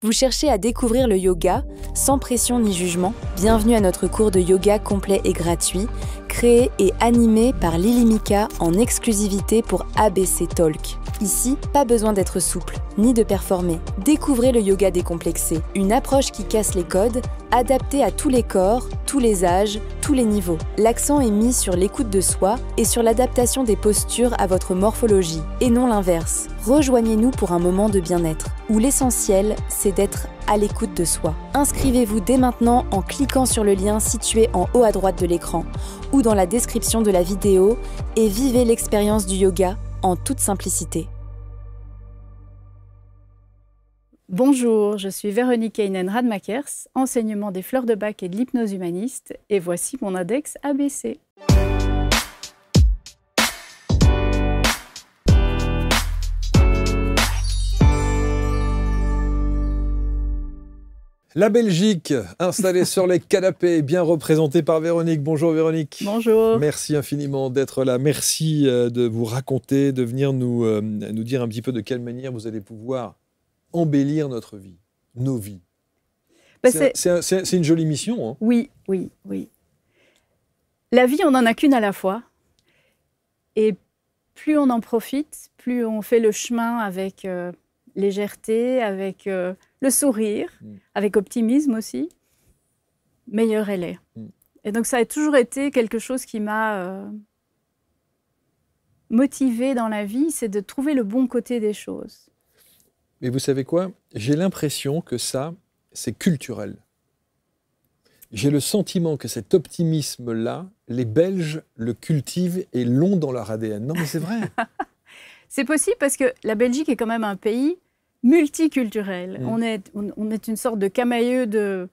Vous cherchez à découvrir le yoga sans pression ni jugement? Bienvenue à notre cours de yoga complet et gratuit, créé et animé par Lily Mika en exclusivité pour ABC Talk. Ici, pas besoin d'être souple, ni de performer. Découvrez le yoga décomplexé, une approche qui casse les codes, adaptée à tous les corps, tous les âges, tous les niveaux. L'accent est mis sur l'écoute de soi et sur l'adaptation des postures à votre morphologie, et non l'inverse. Rejoignez-nous pour un moment de bien-être, où l'essentiel, c'est d'être à l'écoute de soi. Inscrivez-vous dès maintenant en cliquant sur le lien situé en haut à droite de l'écran, ou dans la description de la vidéo, et vivez l'expérience du yoga en toute simplicité. Bonjour, je suis Véronique Heinen Radmakers, enseignement des fleurs de bac et de l'hypnose humaniste, et voici mon index ABC. La Belgique, installée sur les canapés, bien représentée par Véronique. Bonjour Véronique. Bonjour. Merci infiniment d'être là. Merci de vous raconter, de venir nous dire un petit peu de quelle manière vous allez pouvoir embellir notre vie, nos vies. Ben c'est une jolie mission. Hein. Oui. La vie, on n'en a qu'une à la fois. Et plus on en profite, plus on fait le chemin avec légèreté, avec le sourire, avec optimisme aussi, meilleure elle est. Et donc ça a toujours été quelque chose qui m'a motivée dans la vie, c'est de trouver le bon côté des choses. Mais vous savez quoi? J'ai l'impression que ça, c'est culturel. J'ai le sentiment que cet optimisme-là, les Belges le cultivent et l'ont dans leur ADN. Non, mais c'est vrai. C'est possible parce que la Belgique est quand même un pays multiculturel. On est une sorte de camailleux de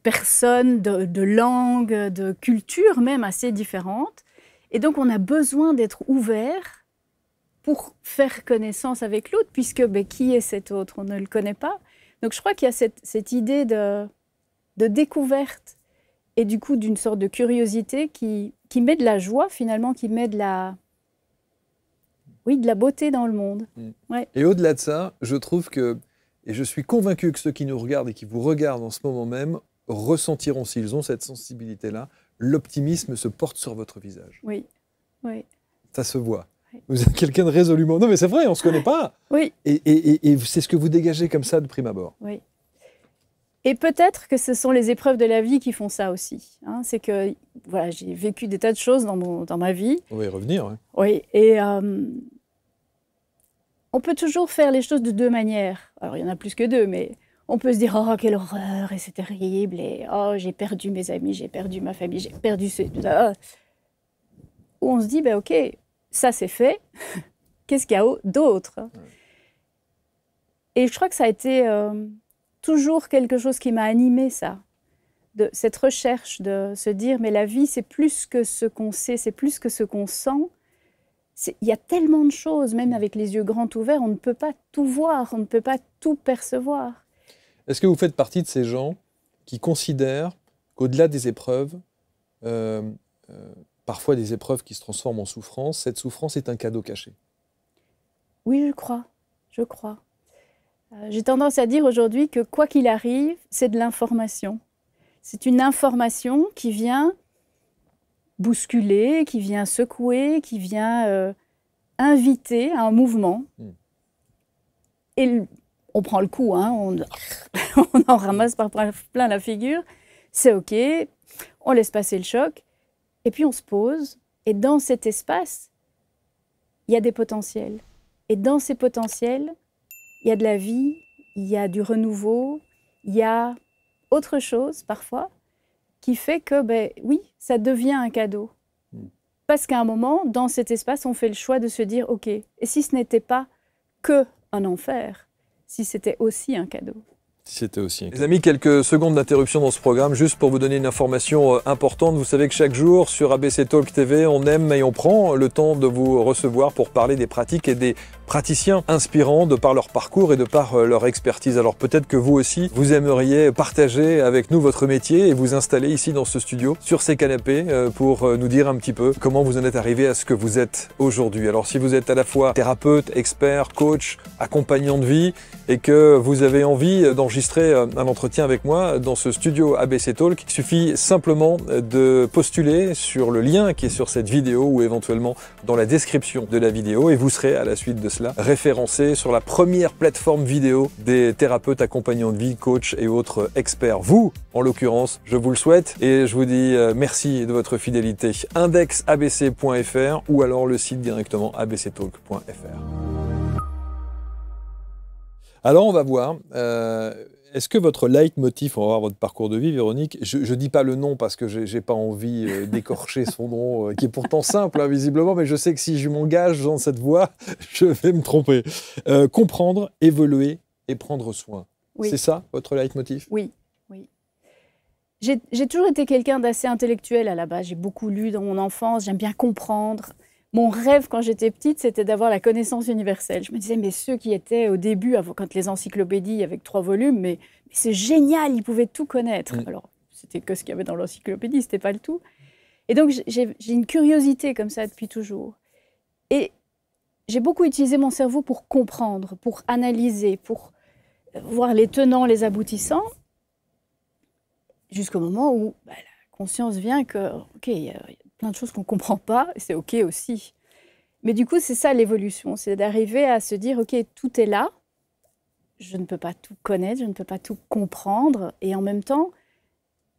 personnes, de langues, de cultures même assez différentes. Et donc, on a besoin d'être ouvert pour faire connaissance avec l'autre, puisque qui est cet autre? On ne le connaît pas. Donc, je crois qu'il y a cette idée de découverte et du coup d'une sorte de curiosité qui met de la joie, finalement, qui met de la beauté dans le monde. Ouais. Et au-delà de ça, je trouve que, et je suis convaincu que ceux qui nous regardent et qui vous regardent en ce moment même ressentiront, s'ils ont cette sensibilité-là, l'optimisme se porte sur votre visage. Oui. Ça se voit. Vous êtes quelqu'un de résolument... Non, mais c'est vrai, on ne se connaît pas. Oui. Et c'est ce que vous dégagez comme ça de prime abord. Oui. Et peut-être que ce sont les épreuves de la vie qui font ça aussi. Hein. C'est que voilà, j'ai vécu des tas de choses dans ma vie. On va y revenir. Hein. Oui. Et on peut toujours faire les choses de deux manières. Alors, il y en a plus que deux, mais on peut se dire « Oh, quelle horreur, et c'est terrible, et oh, j'ai perdu mes amis, j'ai perdu ma famille, j'ai perdu ce... » Ou on se dit « Ok, ça c'est fait, qu'est-ce qu'il y a d'autre ?» Et je crois que ça a été toujours quelque chose qui m'a animée, ça. De cette recherche de se dire « Mais la vie, c'est plus que ce qu'on sait, c'est plus que ce qu'on sent. » Il y a tellement de choses, même avec les yeux grands ouverts, on ne peut pas tout voir, on ne peut pas tout percevoir. Est-ce que vous faites partie de ces gens qui considèrent qu'au-delà des épreuves, parfois des épreuves qui se transforment en souffrance, cette souffrance est un cadeau caché? Oui, je crois. J'ai tendance à dire aujourd'hui que quoi qu'il arrive, c'est de l'information. C'est une information qui vient bousculer, qui vient secouer, qui vient inviter à un mouvement. Et on prend le coup, hein, on en ramasse par plein la figure. C'est OK, on laisse passer le choc. Et puis on se pose. Et dans cet espace, il y a des potentiels. Et dans ces potentiels, il y a de la vie, il y a du renouveau, il y a autre chose parfois qui fait que, oui, ça devient un cadeau. Parce qu'à un moment, dans cet espace, on fait le choix de se dire « Ok, et si ce n'était pas que un enfer, si c'était aussi un cadeau ?» C'était aussi. Les amis, quelques secondes d'interruption dans ce programme, juste pour vous donner une information importante. Vous savez que chaque jour, sur ABC Talk TV, on aime et on prend le temps de vous recevoir pour parler des pratiques et des praticiens inspirants de par leur parcours et de par leur expertise. Alors peut-être que vous aussi, vous aimeriez partager avec nous votre métier et vous installer ici dans ce studio, sur ces canapés, pour nous dire un petit peu comment vous en êtes arrivé à ce que vous êtes aujourd'hui. Alors si vous êtes à la fois thérapeute, expert, coach, accompagnant de vie et que vous avez envie d'enregistrer un entretien avec moi dans ce studio ABC Talk, il suffit simplement de postuler sur le lien qui est sur cette vidéo ou éventuellement dans la description de la vidéo et vous serez à la suite de cela référencé sur la première plateforme vidéo des thérapeutes accompagnants de vie, coachs et autres experts. Vous, en l'occurrence, je vous le souhaite et je vous dis merci de votre fidélité. Indexabc.fr ou alors le site directement abctalk.fr. Alors on va voir, est-ce que votre leitmotiv, on va voir votre parcours de vie, Véronique, je ne dis pas le nom parce que je n'ai pas envie d'écorcher son nom, qui est pourtant simple, hein, visiblement, mais je sais que si je m'engage dans cette voie, je vais me tromper. Comprendre, évoluer et prendre soin. Oui. C'est ça, votre leitmotiv? Oui, oui. J'ai toujours été quelqu'un d'assez intellectuel à la base. J'ai beaucoup lu dans mon enfance, j'aime bien comprendre. Mon rêve, quand j'étais petite, c'était d'avoir la connaissance universelle. Je me disais, mais ceux qui étaient au début, quand les encyclopédies avec 3 volumes, mais c'est génial, ils pouvaient tout connaître. Alors, c'était que ce qu'il y avait dans l'encyclopédie, c'était pas le tout. Et donc, j'ai une curiosité comme ça depuis toujours. Et j'ai beaucoup utilisé mon cerveau pour comprendre, pour analyser, pour voir les tenants, les aboutissants, jusqu'au moment où la conscience vient que, OK, il y a plein de choses qu'on ne comprend pas, et c'est OK aussi. Mais du coup, c'est ça l'évolution, c'est d'arriver à se dire, OK, tout est là, je ne peux pas tout connaître, je ne peux pas tout comprendre, et en même temps,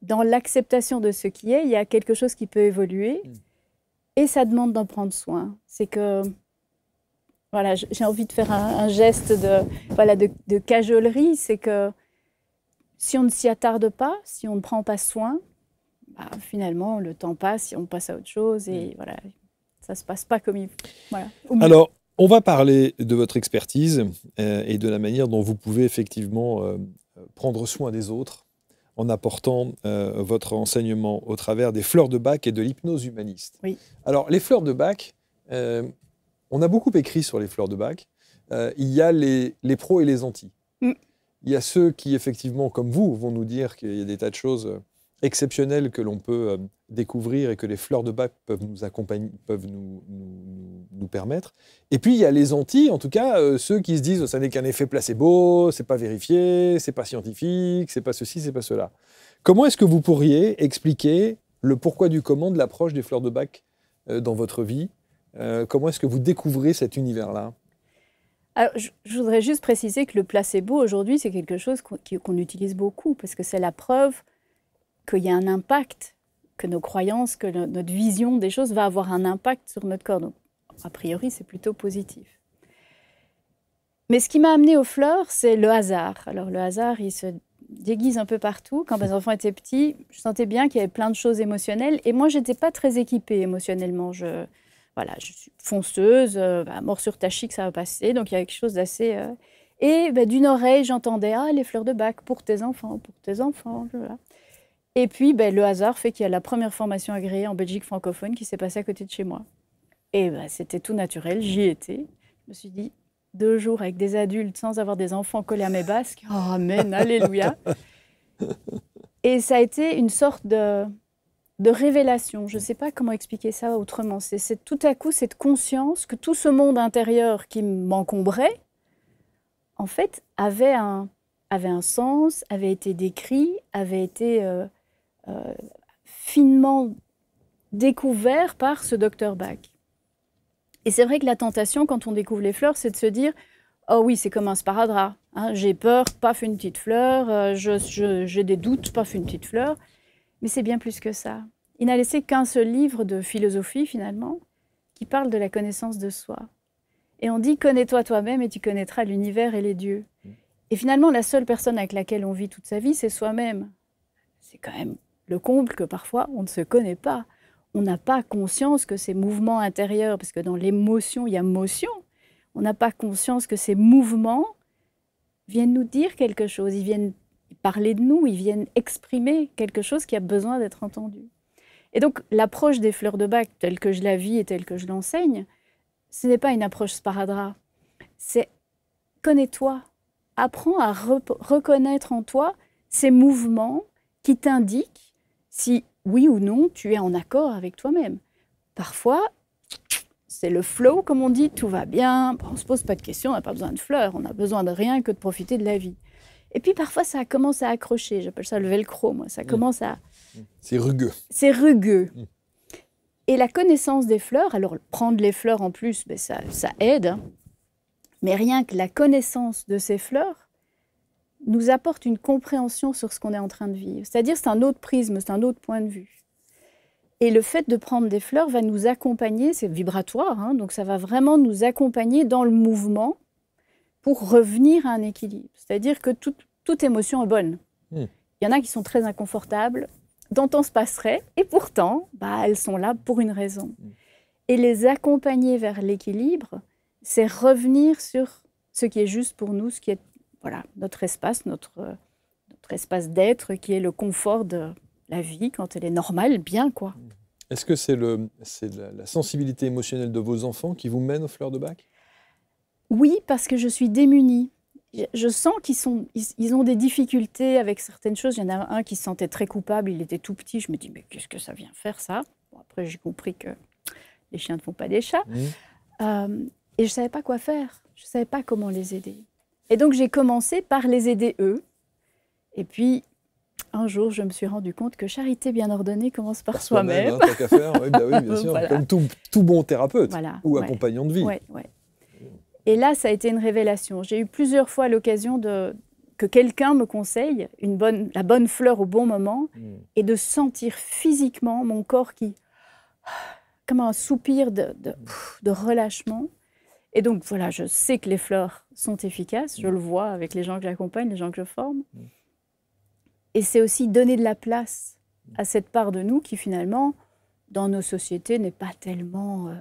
dans l'acceptation de ce qui est, il y a quelque chose qui peut évoluer, et ça demande d'en prendre soin. C'est que, voilà, j'ai envie de faire un geste de cajolerie, c'est que si on ne s'y attarde pas, si on ne prend pas soin, finalement, le temps passe, on passe à autre chose et voilà, ça ne se passe pas comme il faut. Voilà. Alors, on va parler de votre expertise et de la manière dont vous pouvez effectivement prendre soin des autres en apportant votre enseignement au travers des fleurs de Bach et de l'hypnose humaniste. Oui. Alors, les fleurs de Bach, on a beaucoup écrit sur les fleurs de Bach. Il y a les pros et les antis. Il y a ceux qui, effectivement, comme vous, vont nous dire qu'il y a des tas de choses exceptionnelles que l'on peut découvrir et que les fleurs de Bach peuvent nous accompagner, peuvent nous permettre. Et puis, il y a les anti, en tout cas, ceux qui se disent « ça n'est qu'un effet placebo, c'est pas vérifié, c'est pas scientifique, c'est pas ceci, c'est pas cela ». Comment est-ce que vous pourriez expliquer le pourquoi du comment de l'approche des fleurs de Bach dans votre vie? Comment est-ce que vous découvrez cet univers-là? Alors, je voudrais juste préciser que le placebo, aujourd'hui, c'est quelque chose qu'on utilise beaucoup, parce que c'est la preuve qu'il y a un impact, que nos croyances, que notre vision des choses va avoir un impact sur notre corps. Donc, a priori, c'est plutôt positif. Mais ce qui m'a amenée aux fleurs, c'est le hasard. Alors, le hasard, il se déguise un peu partout. Quand mes enfants étaient petits, je sentais bien qu'il y avait plein de choses émotionnelles. Et moi, je n'étais pas très équipée émotionnellement. Voilà, je suis fonceuse, mort sur ta chic, ça va passer. Donc, il y a quelque chose d'assez... Et d'une oreille, j'entendais « Ah, les fleurs de Bach, pour tes enfants, pour tes enfants. » Voilà. Et puis, le hasard fait qu'il y a la première formation agréée en Belgique francophone qui s'est passée à côté de chez moi. Et c'était tout naturel, j'y étais. Je me suis dit, 2 jours avec des adultes sans avoir des enfants collés à mes basques. Oh, amen, alléluia. Et ça a été une sorte de révélation. Je ne sais pas comment expliquer ça autrement. C'est tout à coup cette conscience que tout ce monde intérieur qui m'encombrait, en fait, avait un sens, avait été décrit, avait été finement découvert par ce docteur Bach. Et c'est vrai que la tentation, quand on découvre les fleurs, c'est de se dire « Oh oui, c'est comme un sparadrap. Hein, j'ai peur, paf, une petite fleur. J'ai des doutes, paf, une petite fleur. » Mais c'est bien plus que ça. Il n'a laissé qu'un seul livre de philosophie, finalement, qui parle de la connaissance de soi. Et on dit « Connais-toi toi-même et tu connaîtras l'univers et les dieux. » Et finalement, la seule personne avec laquelle on vit toute sa vie, c'est soi-même. C'est quand même le comble que parfois, on ne se connaît pas. On n'a pas conscience que ces mouvements intérieurs, parce que dans l'émotion, il y a motion, on n'a pas conscience que ces mouvements viennent nous dire quelque chose, ils viennent parler de nous, ils viennent exprimer quelque chose qui a besoin d'être entendu. Et donc, l'approche des fleurs de Bach, telle que je la vis et telle que je l'enseigne, ce n'est pas une approche sparadrap. c'est connais-toi. Apprends à reconnaître en toi ces mouvements qui t'indiquent si, oui ou non, tu es en accord avec toi-même. Parfois, c'est le flow, comme on dit, tout va bien, on ne se pose pas de questions, on n'a pas besoin de fleurs, on n'a besoin de rien que de profiter de la vie. Et puis parfois, ça commence à accrocher, j'appelle ça le velcro, moi, ça commence à... C'est rugueux. C'est rugueux. Et la connaissance des fleurs, alors prendre les fleurs en plus, ben ça aide, hein. Mais rien que la connaissance de ces fleurs nous apporte une compréhension sur ce qu'on est en train de vivre. C'est-à-dire c'est un autre prisme, c'est un autre point de vue. Et le fait de prendre des fleurs va nous accompagner, c'est vibratoire, hein, donc ça va vraiment nous accompagner dans le mouvement pour revenir à un équilibre. C'est-à-dire que toute émotion est bonne. Il y en a qui sont très inconfortables, dont on se passerait, et pourtant, elles sont là pour une raison. Et les accompagner vers l'équilibre, c'est revenir sur ce qui est juste pour nous, ce qui est notre espace, notre espace d'être, qui est le confort de la vie quand elle est normale, bien quoi. Est-ce que c'est la sensibilité émotionnelle de vos enfants qui vous mène aux fleurs de bac? Oui, parce que je suis démunie. Je sens qu'ils ont des difficultés avec certaines choses. Il y en a un qui se sentait très coupable, il était tout petit. Je me dis, mais qu'est-ce que ça vient faire, ça? Bon, après, j'ai compris que les chiens ne font pas des chats. Et je ne savais pas quoi faire. Je ne savais pas comment les aider. Et donc, j'ai commencé par les aider eux. Et puis, un jour, je me suis rendu compte que charité bien ordonnée commence par soi-même. Hein, tant qu'à faire, oui, bien sûr. Voilà. Comme tout bon thérapeute ou accompagnant de vie. Ouais. Et là, ça a été une révélation. J'ai eu plusieurs fois l'occasion que quelqu'un me conseille la bonne fleur au bon moment et de sentir physiquement mon corps qui, comme un soupir de relâchement. Et donc, voilà, je sais que les fleurs sont efficaces. Je le vois avec les gens que j'accompagne, les gens que je forme. Et c'est aussi donner de la place à cette part de nous qui, finalement, dans nos sociétés, n'est pas tellement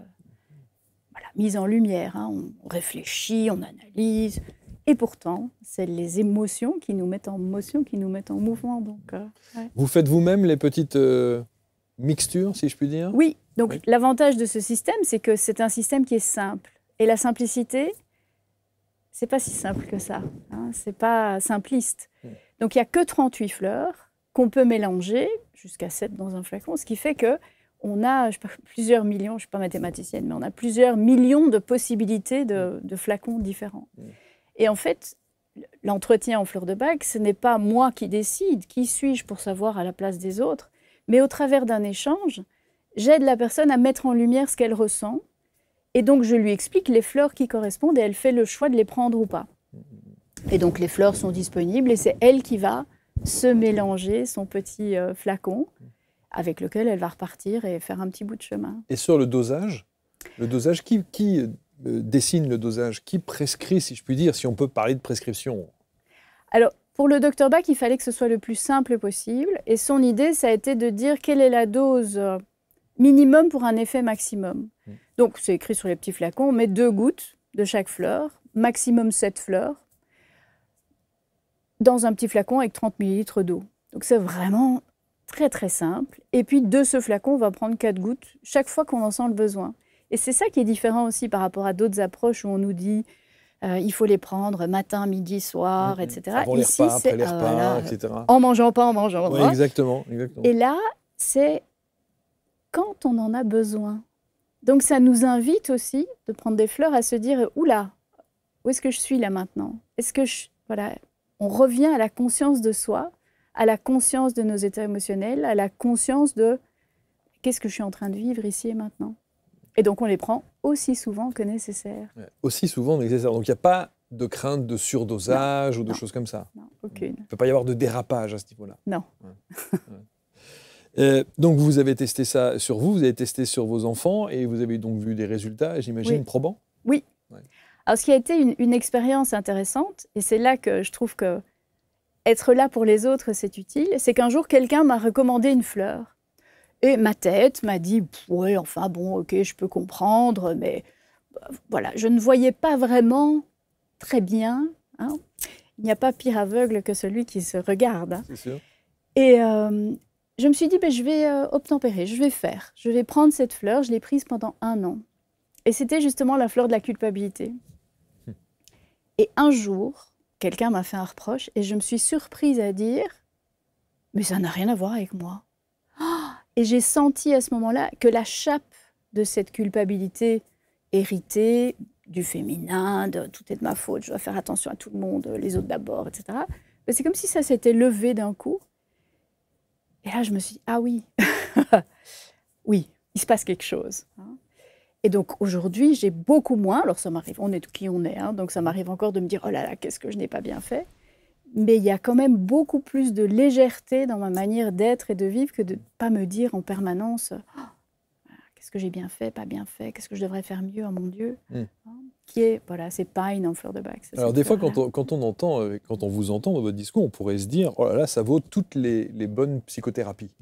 mise en lumière. Hein. On réfléchit, on analyse. Et pourtant, c'est les émotions qui nous mettent en motion, qui nous mettent en mouvement. Donc, Vous faites vous-même les petites mixtures, si je puis dire? Oui. Donc, l'avantage de ce système, c'est que c'est un système qui est simple. Et la simplicité, c'est pas si simple que ça. Hein. C'est pas simpliste. Donc, il n'y a que 38 fleurs qu'on peut mélanger, jusqu'à 7 dans un flacon, ce qui fait qu'on a plusieurs millions, je ne suis pas mathématicienne, mais on a plusieurs millions de possibilités de flacons différents. Et en fait, l'entretien en fleurs de bac, ce n'est pas moi qui décide, qui suis-je pour savoir à la place des autres, mais au travers d'un échange, j'aide la personne à mettre en lumière ce qu'elle ressent, et donc je lui explique les fleurs qui correspondent, et elle fait le choix de les prendre ou pas. Et donc les fleurs sont disponibles, et c'est elle qui va se mélanger son petit flacon, avec lequel elle va repartir et faire un petit bout de chemin. Et sur le dosage qui dessine le dosage? Qui prescrit, si je puis dire, si on peut parler de prescription? Alors, pour le Dr Bach, il fallait que ce soit le plus simple possible. Et son idée, ça a été de dire quelle est la dose minimum pour un effet maximum. Donc, c'est écrit sur les petits flacons, on met 2 gouttes de chaque fleur, maximum 7 fleurs, dans un petit flacon avec 30 ml d'eau. Donc, c'est vraiment très, très simple. Et puis, de ce flacon, on va prendre 4 gouttes chaque fois qu'on en sent le besoin. Et c'est ça qui est différent aussi par rapport à d'autres approches où on nous dit il faut les prendre matin, midi, soir, etc. Avant les repas, après les repas, etc. En mangeant pas, en mangeant pas. Oui, exactement. Et là, c'est quand on en a besoin. Donc, ça nous invite aussi de prendre des fleurs à se dire oula, où est-ce que je suis là maintenant? Est-ce que on revient à la conscience de soi, à la conscience de nos états émotionnels, à la conscience de qu'est-ce que je suis en train de vivre ici et maintenant. Et donc, on les prend aussi souvent que nécessaire. Ouais, aussi souvent que nécessaire. Donc, il n'y a pas de crainte de surdosage ou de choses comme ça? Non, aucune. Il ne peut pas y avoir de dérapage à ce niveau-là? Non. Donc, vous avez testé ça sur vous avez testé sur vos enfants, et vous avez donc vu des résultats, j'imagine, probants? Oui. Ouais. Alors, ce qui a été une expérience intéressante, et c'est là que je trouve que être là pour les autres, c'est utile, c'est qu'un jour, quelqu'un m'a recommandé une fleur. Et ma tête m'a dit, ouais, enfin bon, ok, je peux comprendre, mais voilà, je ne voyais pas vraiment très bien. Hein. Il n'y a pas pire aveugle que celui qui se regarde. Hein. C'est sûr. Et je me suis dit, je vais obtempérer, je vais prendre cette fleur, je l'ai prise pendant 1 an. Et c'était justement la fleur de la culpabilité. Et un jour, quelqu'un m'a fait un reproche et je me suis surprise à dire « Mais ça n'a rien à voir avec moi. » Et j'ai senti à ce moment-là que la chape de cette culpabilité héritée du féminin, de tout est de ma faute, je dois faire attention à tout le monde, les autres d'abord, etc. Ben, c'est comme si ça s'était levé d'un coup. Et là, je me suis dit, ah oui, oui, il se passe quelque chose. Et donc aujourd'hui, j'ai beaucoup moins, alors ça m'arrive, on est qui on est, donc ça m'arrive encore de me dire, oh là là, qu'est-ce que je n'ai pas bien fait. Mais il y a quand même beaucoup plus de légèreté dans ma manière d'être et de vivre que de ne pas me dire en permanence, oh, qu'est-ce que j'ai bien fait, pas bien fait, qu'est-ce que je devrais faire mieux, oh mon Dieu. Qui est, voilà, c'est Pine en fleur de bac. Alors des fois, quand on vous entend dans votre discours, on pourrait se dire, oh là là, ça vaut toutes les bonnes psychothérapies.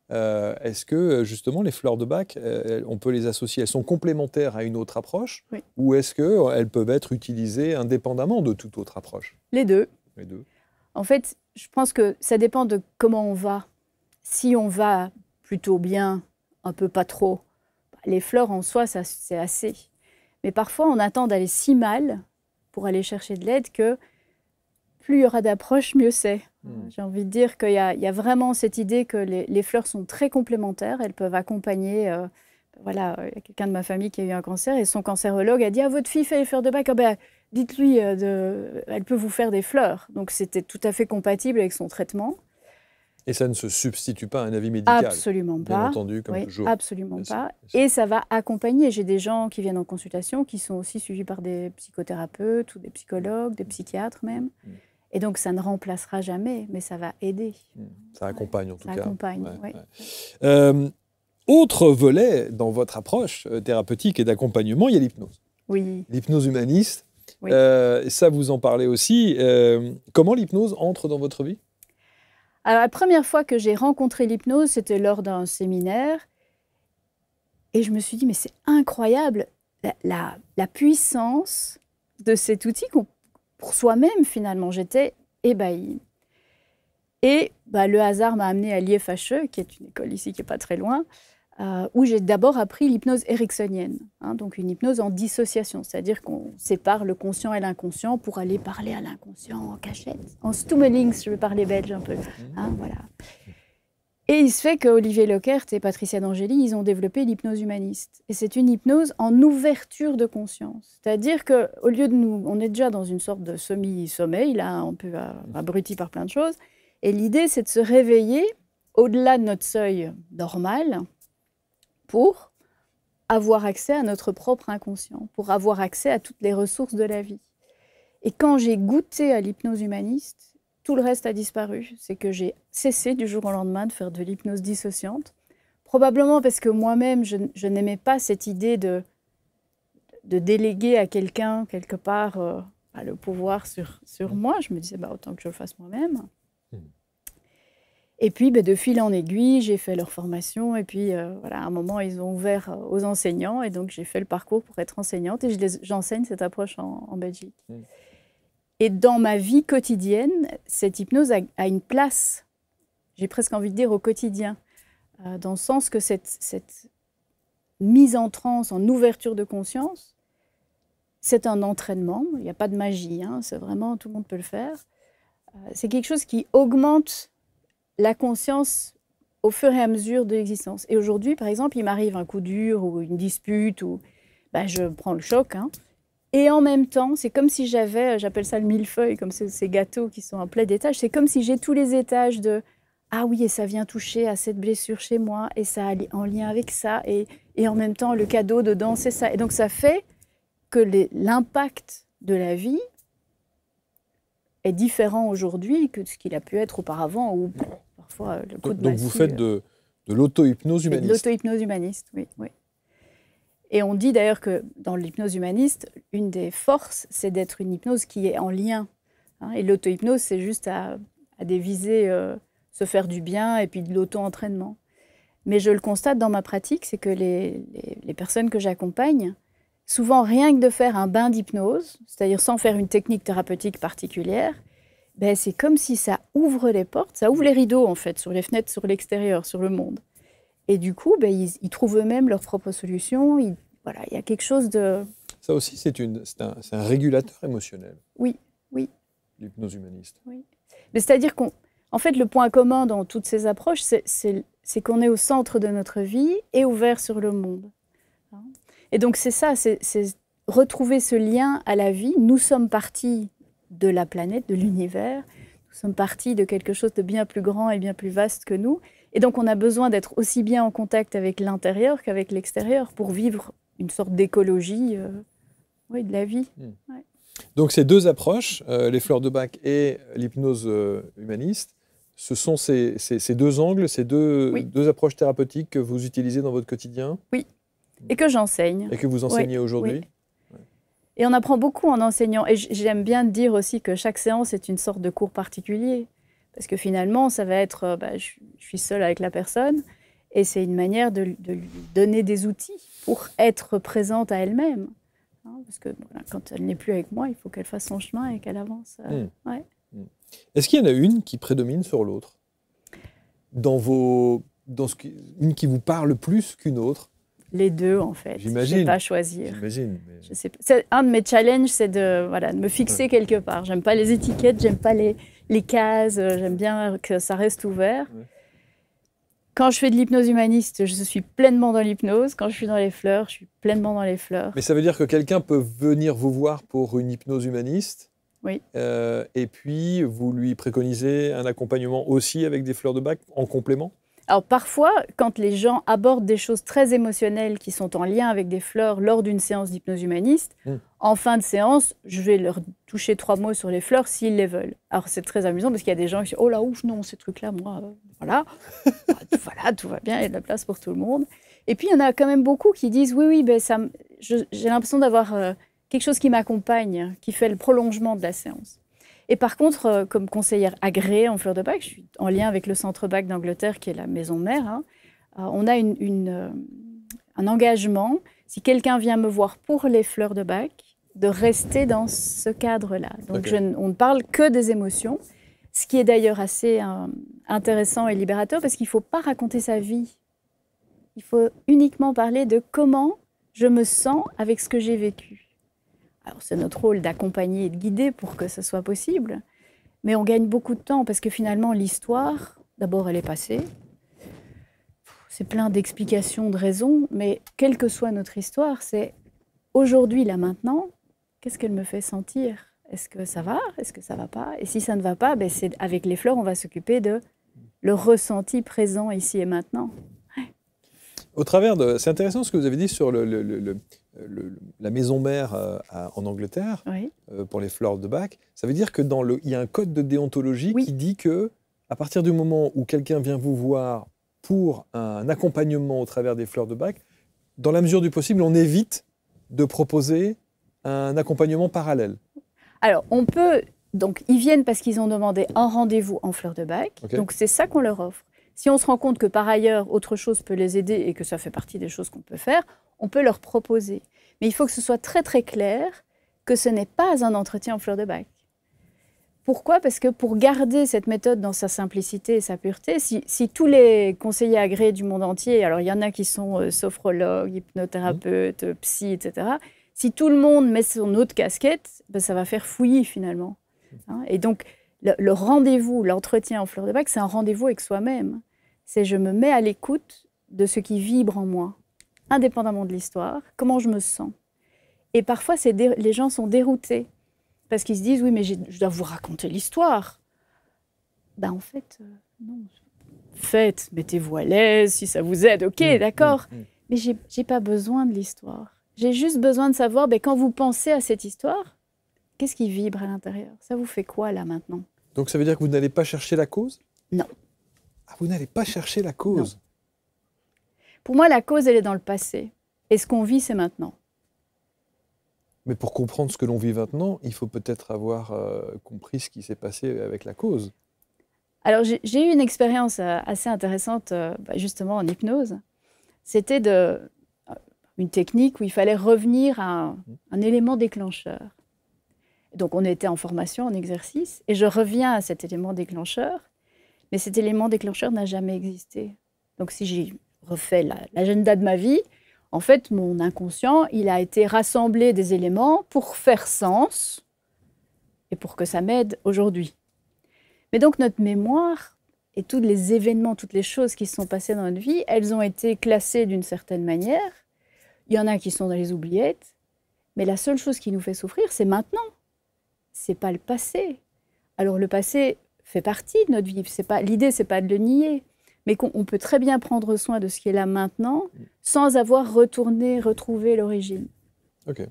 Est-ce que justement les fleurs de bac, on peut les associer, elles sont complémentaires à une autre approche, oui. Ou est-ce qu'elles peuvent être utilisées indépendamment de toute autre approche? Les deux. Les deux. En fait, je pense que ça dépend de comment on va. Si on va plutôt bien, un peu pas trop, les fleurs en soi, ça, c'est assez. Mais parfois, on attend d'aller si mal pour aller chercher de l'aide que plus il y aura d'approches, mieux c'est. J'ai envie de dire qu'il y a vraiment cette idée que les fleurs sont très complémentaires. Elles peuvent accompagner... voilà, il y a quelqu'un de ma famille qui a eu un cancer et son cancérologue a dit « Ah, votre fille fait les fleurs de bac, dites-lui, elle peut vous faire des fleurs. » Donc c'était tout à fait compatible avec son traitement. Et ça ne se substitue pas à un avis médical. Absolument pas. Bien entendu, comme toujours. Absolument bien pas. Sûr. Et ça va accompagner. J'ai des gens qui viennent en consultation qui sont aussi suivis par des psychothérapeutes ou des psychologues, des psychiatres même. Et donc ça ne remplacera jamais, mais ça va aider. Ça accompagne en tout cas. Ça accompagne, oui. Autre volet dans votre approche thérapeutique et d'accompagnement, il y a l'hypnose. Oui. L'hypnose humaniste. Oui. Ça, vous en parlez aussi. Comment l'hypnose entre dans votre vie? Alors, la première fois que j'ai rencontré l'hypnose, c'était lors d'un séminaire. Et je me suis dit, mais c'est incroyable, la puissance de cet outil pour soi-même, finalement. J'étais ébahie. Et le hasard m'a amenée à l'IFHE, qui est une école ici qui n'est pas très loin, où j'ai d'abord appris l'hypnose ericksonienne, donc une hypnose en dissociation, c'est-à-dire qu'on sépare le conscient et l'inconscient pour aller parler à l'inconscient en cachette. En stummelings, je vais parler belge un peu. Voilà. Et il se fait qu'Olivier Leckert et Patricia D'Angeli, ils ont développé l'hypnose humaniste. Et c'est une hypnose en ouverture de conscience. C'est-à-dire qu'au lieu de nous, on est déjà dans une sorte de semi-sommeil, là, un peu abruti par plein de choses. Et l'idée, c'est de se réveiller au-delà de notre seuil normal pour avoir accès à notre propre inconscient, pour avoir accès à toutes les ressources de la vie. Et quand j'ai goûté à l'hypnose humaniste, tout le reste a disparu. C'est que j'ai cessé du jour au lendemain de faire de l'hypnose dissociante. Probablement parce que moi-même, je n'aimais pas cette idée de déléguer à quelqu'un, quelque part, le pouvoir sur moi. Je me disais, autant que je le fasse moi-même. Et puis, de fil en aiguille, j'ai fait leur formation. Et puis, à un moment, ils ont ouvert aux enseignants. Et donc, j'ai fait le parcours pour être enseignante. Et j'enseigne cette approche en Belgique. Et dans ma vie quotidienne, cette hypnose a une place, j'ai presque envie de dire, au quotidien. Dans le sens que cette mise en transe, en ouverture de conscience, c'est un entraînement. Il n'y a pas de magie. C'est vraiment, tout le monde peut le faire. C'est quelque chose qui augmente la conscience au fur et à mesure de l'existence. Et aujourd'hui, par exemple, il m'arrive un coup dur ou une dispute, ou je prends le choc. Et en même temps, c'est comme si j'appelle ça le millefeuille, comme ces gâteaux qui sont en plein d'étages, c'est comme si j'ai tous les étages de « Ah oui, et ça vient toucher à cette blessure chez moi, et ça a en lien avec ça, et en même temps, le cadeau dedans, c'est ça. » Et donc, ça fait que l'impact de la vie est différent aujourd'hui que ce qu'il a pu être auparavant, ou parfois le coup de Donc, massue, vous faites de l'auto-hypnose humaniste. De l'auto-hypnose humaniste, oui. Et on dit d'ailleurs que dans l'hypnose humaniste, une des forces, c'est d'être une hypnose qui est en lien. Et l'auto-hypnose, c'est juste à des visées, se faire du bien, et puis de l'auto-entraînement. Mais je le constate dans ma pratique, c'est que les personnes que j'accompagne, souvent rien que de faire un bain d'hypnose, c'est-à-dire sans faire une technique thérapeutique particulière, c'est comme si ça ouvre les portes, ça ouvre les rideaux en fait, sur les fenêtres, sur l'extérieur, sur le monde. Et du coup, ils trouvent eux-mêmes leurs propres solutions, voilà, il y a quelque chose de... Ça aussi, c'est un régulateur émotionnel. Oui, oui. L'hypnose humaniste. Oui. Mais c'est-à-dire qu'en fait, le point commun dans toutes ces approches, c'est qu'on est au centre de notre vie et ouvert sur le monde. Et donc c'est ça, c'est retrouver ce lien à la vie. Nous sommes partis de la planète, de l'univers. Nous sommes partis de quelque chose de bien plus grand et bien plus vaste que nous. Et donc on a besoin d'être aussi bien en contact avec l'intérieur qu'avec l'extérieur pour vivre une sorte d'écologie de la vie. Ouais. Donc ces deux approches, les fleurs de Bach et l'hypnose humaniste, ce sont ces deux angles, ces deux approches thérapeutiques que vous utilisez dans votre quotidien? Oui, et que j'enseigne. Et que vous enseignez aujourd'hui? Oui. Et on apprend beaucoup en enseignant. Et j'aime bien dire aussi que chaque séance est une sorte de cours particulier. Parce que finalement, ça va être, je suis seule avec la personne, et c'est une manière de lui donner des outils pour être présente à elle-même. Parce que voilà, quand elle n'est plus avec moi, il faut qu'elle fasse son chemin et qu'elle avance. Ouais. Est-ce qu'il y en a une qui prédomine sur l'autre? Une qui vous parle plus qu'une autre? Les deux, en fait. J'imagine. Je ne sais pas choisir. J'imagine. Je sais pas. Un de mes challenges, c'est de me fixer quelque part. J'aime pas les étiquettes, j'aime pas les cases, j'aime bien que ça reste ouvert. Ouais. Quand je fais de l'hypnose humaniste, je suis pleinement dans l'hypnose. Quand je suis dans les fleurs, je suis pleinement dans les fleurs. Mais ça veut dire que quelqu'un peut venir vous voir pour une hypnose humaniste? Oui. Et puis, vous lui préconisez un accompagnement aussi avec des fleurs de Bach en complément? Alors parfois, quand les gens abordent des choses très émotionnelles qui sont en lien avec des fleurs lors d'une séance d'hypnose humaniste, en fin de séance, je vais leur toucher 3 mots sur les fleurs s'ils les veulent. Alors c'est très amusant parce qu'il y a des gens qui disent « Oh là, ouf, non, ces trucs-là, moi, voilà. Voilà, tout va bien, il y a de la place pour tout le monde. » Et puis il y en a quand même beaucoup qui disent « Oui, ben, j'ai l'impression d'avoir quelque chose qui m'accompagne, qui fait le prolongement de la séance. » Et par contre, comme conseillère agréée en fleurs de Bach, je suis en lien avec le Centre Bach d'Angleterre, qui est la maison mère. On a un engagement, si quelqu'un vient me voir pour les fleurs de Bach, de rester dans ce cadre-là. Donc on ne parle que des émotions, ce qui est d'ailleurs assez intéressant et libérateur, parce qu'il ne faut pas raconter sa vie. Il faut uniquement parler de comment je me sens avec ce que j'ai vécu. Alors, c'est notre rôle d'accompagner et de guider pour que ce soit possible. Mais on gagne beaucoup de temps parce que finalement, l'histoire, d'abord, elle est passée. C'est plein d'explications, de raisons. Mais quelle que soit notre histoire, c'est aujourd'hui, là, maintenant, qu'est-ce qu'elle me fait sentir? Est-ce que ça va? Est-ce que ça ne va pas? Et si ça ne va pas, ben c'est avec les fleurs, on va s'occuper de le ressenti présent ici et maintenant. Ouais. Au travers de... C'est intéressant ce que vous avez dit sur la maison mère en Angleterre, oui. Pour les fleurs de Bach. Ça veut dire qu'il y a un code de déontologie qui dit que à partir du moment où quelqu'un vient vous voir pour un accompagnement au travers des fleurs de Bach, dans la mesure du possible, on évite de proposer un accompagnement parallèle. Alors, on peut... Donc, ils viennent parce qu'ils ont demandé un rendez-vous en fleurs de Bach. Okay. Donc, c'est ça qu'on leur offre. Si on se rend compte que, par ailleurs, autre chose peut les aider et que ça fait partie des choses qu'on peut faire, on peut leur proposer. Mais il faut que ce soit très, très clair que ce n'est pas un entretien en fleurs de Bach. Pourquoi? Parce que pour garder cette méthode dans sa simplicité et sa pureté, si tous les conseillers agréés du monde entier, alors il y en a qui sont sophrologues, hypnothérapeutes, psy, etc., si tout le monde met son autre casquette, ben ça va faire fouillis finalement. Et donc, le rendez-vous, l'entretien en fleurs de Bach, c'est un rendez-vous avec soi-même. C'est je me mets à l'écoute de ce qui vibre en moi, indépendamment de l'histoire, comment je me sens. Et parfois, les gens sont déroutés parce qu'ils se disent « Oui, mais je dois vous raconter l'histoire. » Ben en fait, non. Faites, mettez-vous à l'aise, si ça vous aide, ok, d'accord. Mais j'ai pas besoin de l'histoire. J'ai juste besoin de savoir, ben, quand vous pensez à cette histoire, qu'est-ce qui vibre à l'intérieur? Ça vous fait quoi, là, maintenant? Donc, ça veut dire que vous n'allez pas chercher la cause? Non. Ah, vous n'allez pas chercher la cause? Non. Pour moi, la cause, elle est dans le passé. Et ce qu'on vit, c'est maintenant. Mais pour comprendre ce que l'on vit maintenant, il faut peut-être avoir compris ce qui s'est passé avec la cause. Alors, j'ai eu une expérience assez intéressante, justement, en hypnose. C'était une technique où il fallait revenir à un élément déclencheur. Donc, on était en formation, en exercice, et je reviens à cet élément déclencheur, mais cet élément déclencheur n'a jamais existé. Donc, si j'ai refait l'agenda de ma vie, En fait, mon inconscient, il a été rassemblé des éléments pour faire sens et pour que ça m'aide aujourd'hui. Mais donc notre mémoire et tous les événements, toutes les choses qui se sont passées dans notre vie, elles ont été classées d'une certaine manière. Il y en a qui sont dans les oubliettes, mais la seule chose qui nous fait souffrir, c'est maintenant. C'est pas le passé. Alors le passé fait partie de notre vie. L'idée, c'est pas de le nier, mais qu'on peut très bien prendre soin de ce qui est là maintenant, sans avoir retrouvé l'origine. Ok.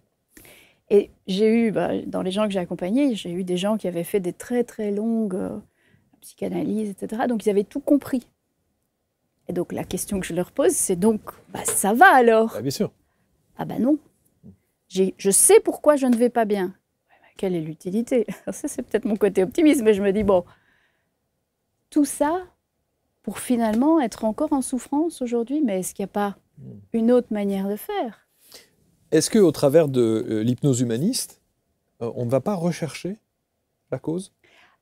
Et j'ai eu, dans les gens que j'ai accompagnés, j'ai eu des gens qui avaient fait des très très longues psychanalyses, etc. Donc ils avaient tout compris. Et donc la question que je leur pose, c'est donc, ça va alors? Bien sûr. Ah non. Je sais pourquoi je ne vais pas bien. Quelle est l'utilité? Ça, c'est peut-être mon côté optimiste, mais je me dis, bon, tout ça pour finalement être encore en souffrance aujourd'hui, mais est-ce qu'il n'y a pas une autre manière de faire? Est-ce qu'au travers de l'hypnose humaniste, on ne va pas rechercher la cause?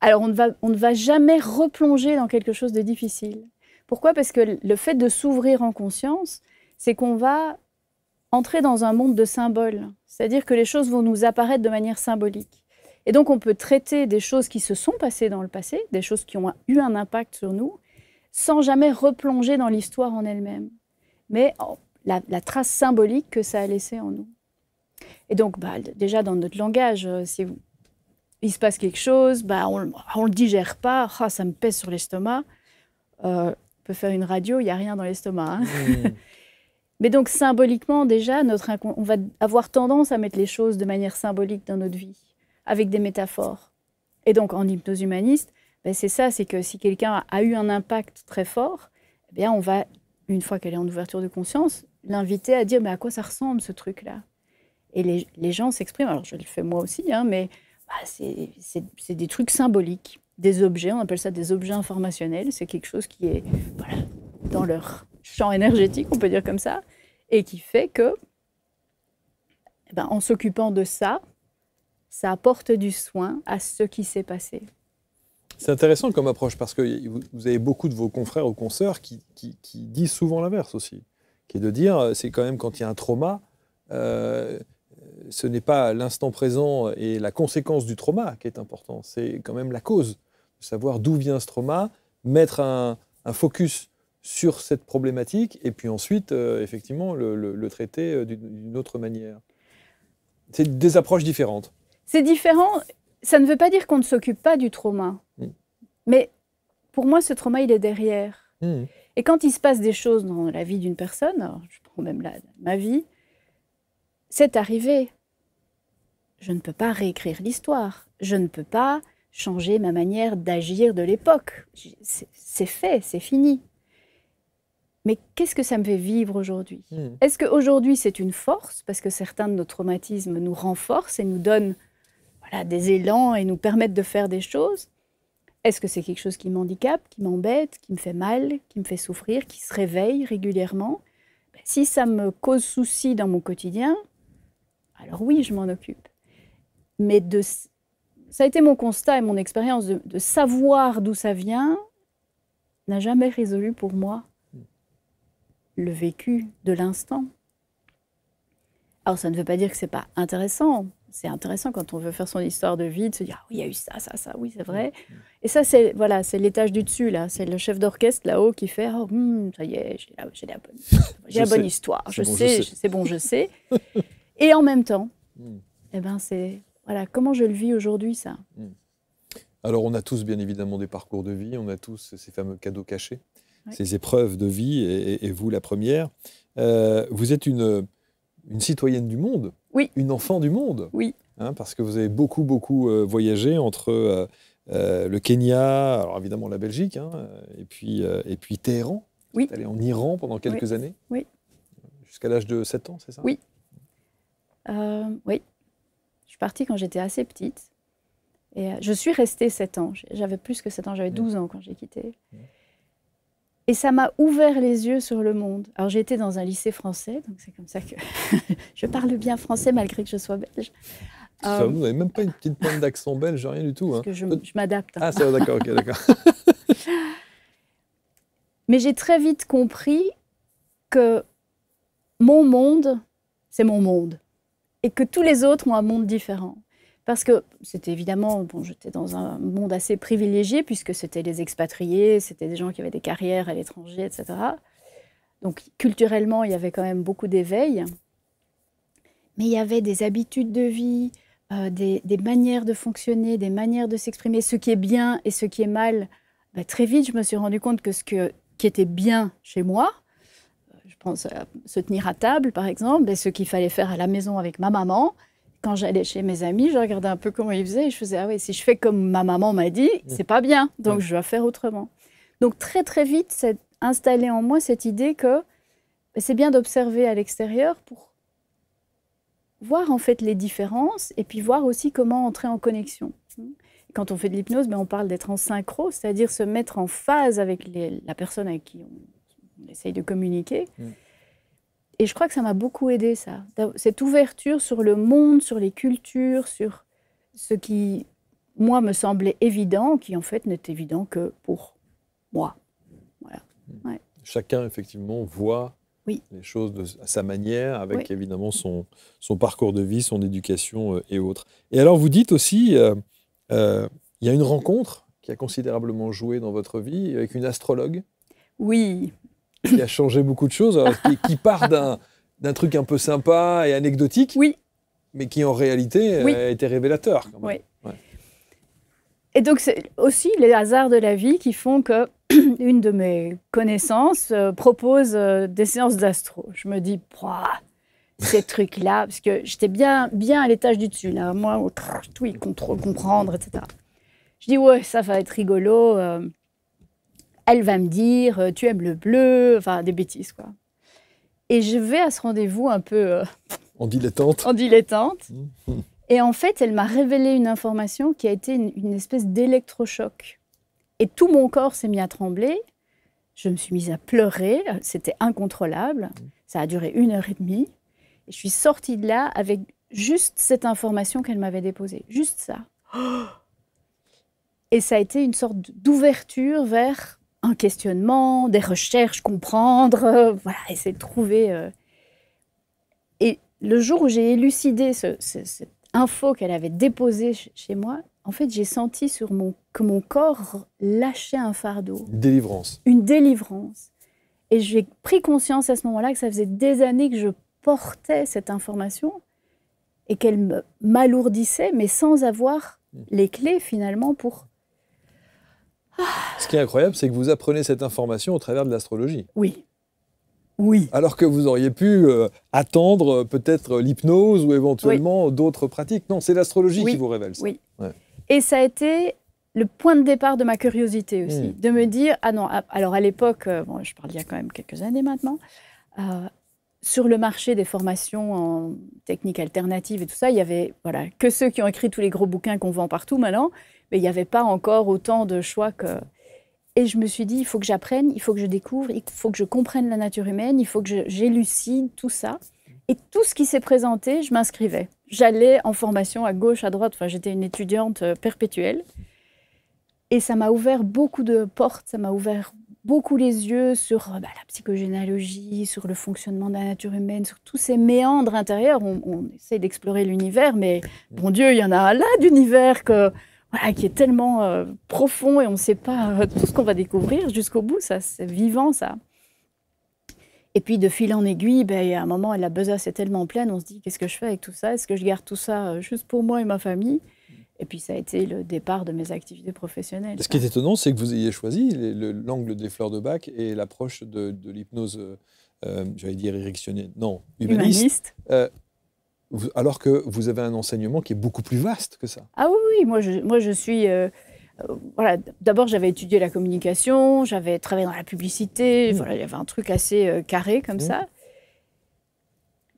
Alors, on ne va jamais replonger dans quelque chose de difficile. Pourquoi? Parce que le fait de s'ouvrir en conscience, c'est qu'on va entrer dans un monde de symboles. C'est-à-dire que les choses vont nous apparaître de manière symbolique. Et donc, on peut traiter des choses qui se sont passées dans le passé, des choses qui ont eu un impact sur nous, sans jamais replonger dans l'histoire en elle-même. Mais la trace symbolique que ça a laissée en nous. Et donc, déjà dans notre langage, il se passe quelque chose, on ne le digère pas, ça me pèse sur l'estomac. On peut faire une radio, il n'y a rien dans l'estomac. Mais donc, symboliquement, déjà, on va avoir tendance à mettre les choses de manière symbolique dans notre vie, avec des métaphores. Et donc, en hypnose humaniste, c'est ça, c'est que si quelqu'un a eu un impact très fort, on va, une fois qu'elle est en ouverture de conscience, l'inviter à dire « mais à quoi ça ressemble ce truc-là » Et les gens s'expriment, alors je le fais moi aussi, mais c'est des trucs symboliques, des objets, on appelle ça des objets informationnels, c'est quelque chose qui est dans leur champ énergétique, on peut dire comme ça, et qui fait que, en s'occupant de ça, ça apporte du soin à ce qui s'est passé. C'est intéressant comme approche, parce que vous avez beaucoup de vos confrères ou consoeurs qui disent souvent l'inverse aussi, qui est de dire, c'est quand même quand il y a un trauma, ce n'est pas l'instant présent et la conséquence du trauma qui est important, c'est quand même la cause, de savoir d'où vient ce trauma, mettre un focus sur cette problématique et puis ensuite, effectivement, le traiter d'une autre manière. C'est des approches différentes. C'est différent. Ça ne veut pas dire qu'on ne s'occupe pas du trauma. Mais pour moi, ce trauma, il est derrière. Et quand il se passe des choses dans la vie d'une personne, alors je prends même ma vie, c'est arrivé. Je ne peux pas réécrire l'histoire. Je ne peux pas changer ma manière d'agir de l'époque. C'est fait, c'est fini. Mais qu'est-ce que ça me fait vivre aujourd'hui? Est-ce qu'aujourd'hui, c'est une force? Parce que certains de nos traumatismes nous renforcent et nous donnent des élans et nous permettent de faire des choses. Est-ce que c'est quelque chose qui m'handicape, qui m'embête, qui me fait mal, qui me fait souffrir, qui se réveille régulièrement? Si ça me cause souci dans mon quotidien, alors oui, je m'en occupe. Mais ça a été mon constat et mon expérience de savoir d'où ça vient n'a jamais résolu pour moi le vécu de l'instant. Alors ça ne veut pas dire que c'est pas intéressant. C'est intéressant quand on veut faire son histoire de vie, de se dire « oui, il y a eu ça, oui, c'est vrai ». Et ça, c'est l'étage du dessus, là. C'est le chef d'orchestre là-haut qui fait « oh, ça y est, j'ai la bonne histoire, je sais, c'est bon, je sais ». Et en même temps, c'est comment je le vis aujourd'hui, ça. Alors, on a tous, bien évidemment, des parcours de vie, on a tous ces fameux cadeaux cachés, ces épreuves de vie, et vous, la première. Vous êtes une citoyenne du monde, une enfant du monde, parce que vous avez beaucoup voyagé entre le Kenya, alors évidemment la Belgique, et puis Téhéran. Vous êtes allée en Iran pendant quelques années, jusqu'à l'âge de 7 ans, c'est ça? Oui. Oui. Je suis partie quand j'étais assez petite. Et je suis restée 7 ans. J'avais plus que 7 ans, j'avais 12 ans quand j'ai quitté. Et ça m'a ouvert les yeux sur le monde. Alors j'ai été dans un lycée français, donc c'est comme ça que je parle bien français malgré que je sois belge. Vous n'avez même pas une petite pointe d'accent belge, rien du tout. Parce que je m'adapte. Ah, c'est d'accord, ok, d'accord. Mais j'ai très vite compris que mon monde, c'est mon monde. Et que tous les autres ont un monde différent. Parce que c'était évidemment, bon, j'étais dans un monde assez privilégié, puisque c'était les expatriés, c'était des gens qui avaient des carrières à l'étranger, etc. Donc culturellement, il y avait quand même beaucoup d'éveil. Mais il y avait des habitudes de vie, des manières de fonctionner, des manières de s'exprimer, ce qui est bien et ce qui est mal. Ben, très vite, je me suis rendu compte que qui était bien chez moi, je pense à se tenir à table, par exemple, ben, ce qu'il fallait faire à la maison avec ma maman. Quand j'allais chez mes amis, je regardais un peu comment ils faisaient et je faisais « Ah oui, si je fais comme ma maman m'a dit, c'est pas bien, donc je dois faire autrement. » Donc très très vite, s'est installée en moi cette idée que ben, c'est bien d'observer à l'extérieur pour voir en fait les différences et puis voir aussi comment entrer en connexion. Quand on fait de l'hypnose, ben, on parle d'être en synchro, c'est-à-dire se mettre en phase avec la personne avec qui on essaye de communiquer. Et je crois que ça m'a beaucoup aidé, ça. Cette ouverture sur le monde, sur les cultures, sur ce qui, moi, me semblait évident, qui en fait n'est évident que pour moi. Voilà. Ouais. Chacun, effectivement, voit les choses à sa manière, avec évidemment son parcours de vie, son éducation et autres. Et alors, vous dites aussi, il y a une rencontre qui a considérablement joué dans votre vie avec une astrologue. Oui. Qui a changé beaucoup de choses, alors, qui part d'un truc un peu sympa et anecdotique, mais qui en réalité a été révélateur. Quand même. Oui. Et donc, c'est aussi les hasards de la vie qui font que une de mes connaissances propose des séances d'astro. Je me dis, ces trucs-là, parce que j'étais bien à l'étage du dessus, là, moi, tout y contrôle, comprendre, etc. Je dis, ouais, ça va être rigolo. Elle va me dire, tu aimes le bleu, enfin des bêtises, quoi. Et je vais à ce rendez-vous un peu... en dilettante. En dilettante. Et en fait, elle m'a révélé une information qui a été une espèce d'électrochoc. Et tout mon corps s'est mis à trembler. Je me suis mise à pleurer. C'était incontrôlable. Ça a duré 1h30. Et je suis sortie de là avec juste cette information qu'elle m'avait déposée. Juste ça. Et ça a été une sorte d'ouverture vers... un questionnement, des recherches, comprendre, voilà, essayer de trouver. Et le jour où j'ai élucidé cette info qu'elle avait déposée chez moi, en fait, j'ai senti que mon corps lâchait un fardeau. Une délivrance. Une délivrance. Et j'ai pris conscience à ce moment-là que ça faisait des années que je portais cette information et qu'elle m'alourdissait, mais sans avoir les clés, finalement, pour... Ce qui est incroyable, c'est que vous apprenez cette information au travers de l'astrologie. Oui. Alors que vous auriez pu attendre peut-être l'hypnose ou éventuellement d'autres pratiques. Non, c'est l'astrologie qui vous révèle ça. Oui. Ouais. Et ça a été le point de départ de ma curiosité aussi, de me dire, ah non, alors à l'époque, bon, je parle il y a quand même quelques années maintenant, sur le marché des formations en techniques alternatives et tout ça, il y avait que ceux qui ont écrit tous les gros bouquins qu'on vend partout maintenant, mais il n'y avait pas encore autant de choix que... Et je me suis dit, il faut que j'apprenne, il faut que je découvre, il faut que je comprenne la nature humaine, il faut que j'élucide tout ça. Et tout ce qui s'est présenté, je m'inscrivais. J'allais en formation à gauche, à droite, enfin, j'étais une étudiante perpétuelle. Et ça m'a ouvert beaucoup de portes, ça m'a ouvert beaucoup les yeux sur la psychogénéalogie, sur le fonctionnement de la nature humaine, sur tous ces méandres intérieurs. On essaie d'explorer l'univers, mais bon Dieu, il y en a un là d'univers qui est tellement profond et on ne sait pas tout ce qu'on va découvrir jusqu'au bout. Ça, c'est vivant, ça. Et puis, de fil en aiguille, il y a un moment, la besace est tellement pleine, on se dit, qu'est-ce que je fais avec tout ça? Est-ce que je garde tout ça juste pour moi et ma famille? Et puis, ça a été le départ de mes activités professionnelles. Ce qui est étonnant, c'est que vous ayez choisi l'angle des fleurs de Bach et l'approche de l'hypnose, j'allais dire érectionnelle, non, humaniste. Alors que vous avez un enseignement qui est beaucoup plus vaste que ça. Ah oui, moi je suis... D'abord, j'avais étudié la communication, j'avais travaillé dans la publicité, il y avait un truc assez carré comme ça.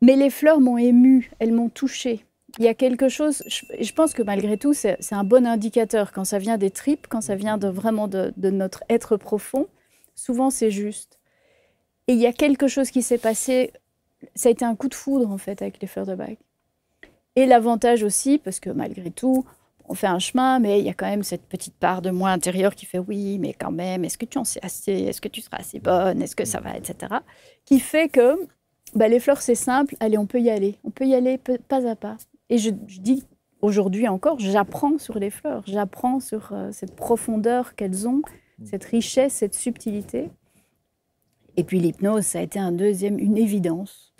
Mais les fleurs m'ont émue, elles m'ont touchée. Il y a quelque chose, je pense que malgré tout, c'est un bon indicateur. Quand ça vient des tripes, quand ça vient vraiment de notre être profond, souvent c'est juste. Et il y a quelque chose qui s'est passé, ça a été un coup de foudre en fait avec les fleurs de Bach. Et l'avantage aussi, parce que malgré tout, on fait un chemin, mais il y a quand même cette petite part de moi intérieure qui fait oui, mais quand même, est-ce que tu en sais assez? Est-ce que tu seras assez bonne? Est-ce que ça va? Etc. Qui fait que Bah, les fleurs, c'est simple. Allez, on peut y aller. On peut y aller pas à pas. Et je dis, aujourd'hui encore, j'apprends sur les fleurs. J'apprends sur cette profondeur qu'elles ont, cette richesse, cette subtilité. Et puis l'hypnose, ça a été une évidence.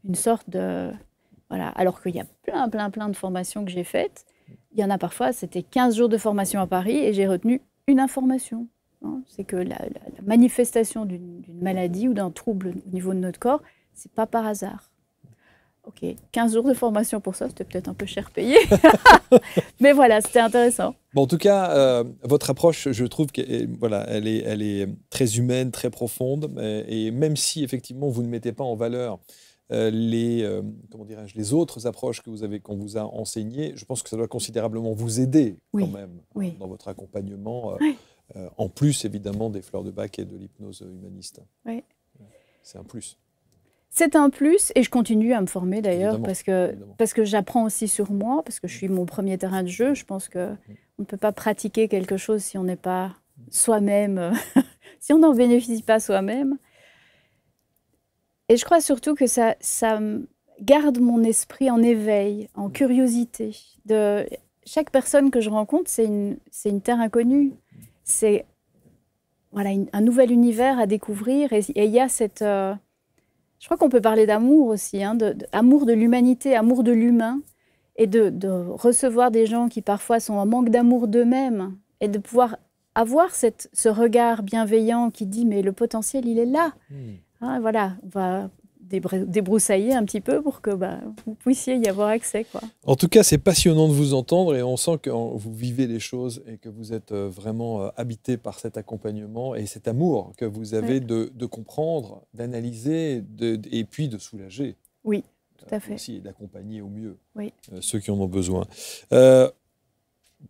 Une sorte de... Voilà. Alors qu'il y a plein de formations que j'ai faites. Il y en a parfois, c'était 15 jours de formation à Paris et j'ai retenu une information. C'est que la manifestation d'une maladie ou d'un trouble au niveau de notre corps, c'est pas par hasard. Ok, 15 jours de formation pour ça, c'était peut-être un peu cher payé. Mais voilà, c'était intéressant. Bon, en tout cas, votre approche, je trouve qu'elle voilà, elle est très humaine, très profonde. Et même si, effectivement, vous ne mettez pas en valeur comment dirais-je, les autres approches qu'on vous a enseignées, je pense que ça doit considérablement vous aider quand même dans votre accompagnement, en plus évidemment des fleurs de Bach et de l'hypnose humaniste. Oui. C'est un plus. C'est un plus et je continue à me former d'ailleurs parce que j'apprends aussi sur moi, parce que je suis mon premier terrain de jeu. Je pense qu'on ne peut pas pratiquer quelque chose si on n'est pas soi-même, si on n'en bénéficie pas soi-même. Et je crois surtout que ça garde mon esprit en éveil, en curiosité. Chaque personne que je rencontre, c'est une terre inconnue. C'est un nouvel univers à découvrir. Et il y a cette... je crois qu'on peut parler d'amour aussi, amour de l'humanité, amour de l'humain. Et de recevoir des gens qui parfois sont en manque d'amour d'eux-mêmes. Et de pouvoir avoir ce regard bienveillant qui dit « mais le potentiel, il est là ». Voilà, on va débroussailler un petit peu pour que vous puissiez y avoir accès, quoi. En tout cas, c'est passionnant de vous entendre et on sent que vous vivez les choses et que vous êtes vraiment habité par cet accompagnement et cet amour que vous avez de comprendre, d'analyser et puis de soulager. Oui, tout à fait. Aussi, et d'accompagner au mieux ceux qui en ont besoin.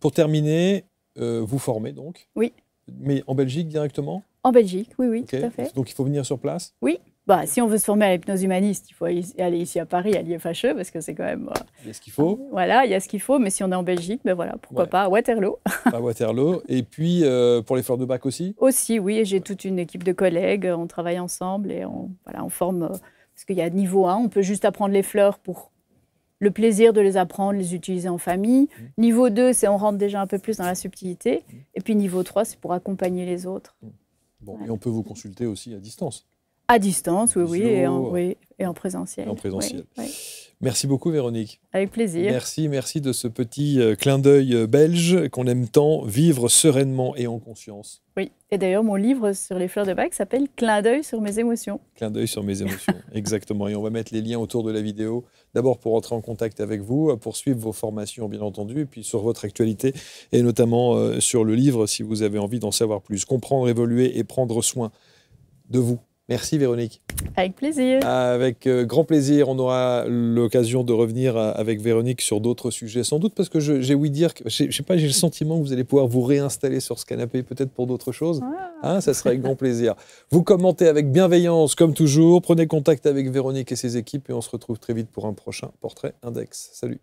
Pour terminer, vous formez donc? Oui. Mais en Belgique directement? En Belgique, oui, tout à fait. Donc il faut venir sur place? Oui. Si on veut se former à l'hypnose humaniste, il faut aller ici à Paris, à l'IFHE, parce que c'est quand même... Il y a ce qu'il faut. Voilà, il y a ce qu'il faut, mais si on est en Belgique, pourquoi pas, à Waterloo. À Waterloo. Et puis, pour les fleurs de Bach aussi? Aussi, oui, et j'ai toute une équipe de collègues, on travaille ensemble et on forme... parce qu'il y a niveau 1, on peut juste apprendre les fleurs pour le plaisir de les apprendre, les utiliser en famille. Niveau 2, c'est on rentre déjà un peu plus dans la subtilité. Et puis niveau 3, c'est pour accompagner les autres. Bon, et on peut vous consulter aussi à distance? À distance, oui, et en présentiel. Merci beaucoup, Véronique. Avec plaisir. Merci de ce petit clin d'œil belge qu'on aime tant, vivre sereinement et en conscience. Oui, et d'ailleurs, mon livre sur les fleurs de Bach s'appelle « Clin d'œil sur mes émotions ». Clin d'œil sur mes émotions, exactement. Et on va mettre les liens autour de la vidéo, d'abord pour entrer en contact avec vous, pour suivre vos formations, bien entendu, et puis sur votre actualité, et notamment sur le livre, si vous avez envie d'en savoir plus. Comprendre, évoluer et prendre soin de vous. Merci Véronique. Avec plaisir. Avec grand plaisir. On aura l'occasion de revenir avec Véronique sur d'autres sujets, sans doute parce que j'ai ouï dire, je sais pas, j'ai le sentiment que vous allez pouvoir vous réinstaller sur ce canapé, peut-être pour d'autres choses. Ça sera avec grand plaisir. Vous commentez avec bienveillance, comme toujours. Prenez contact avec Véronique et ses équipes et on se retrouve très vite pour un prochain Portrait Index. Salut.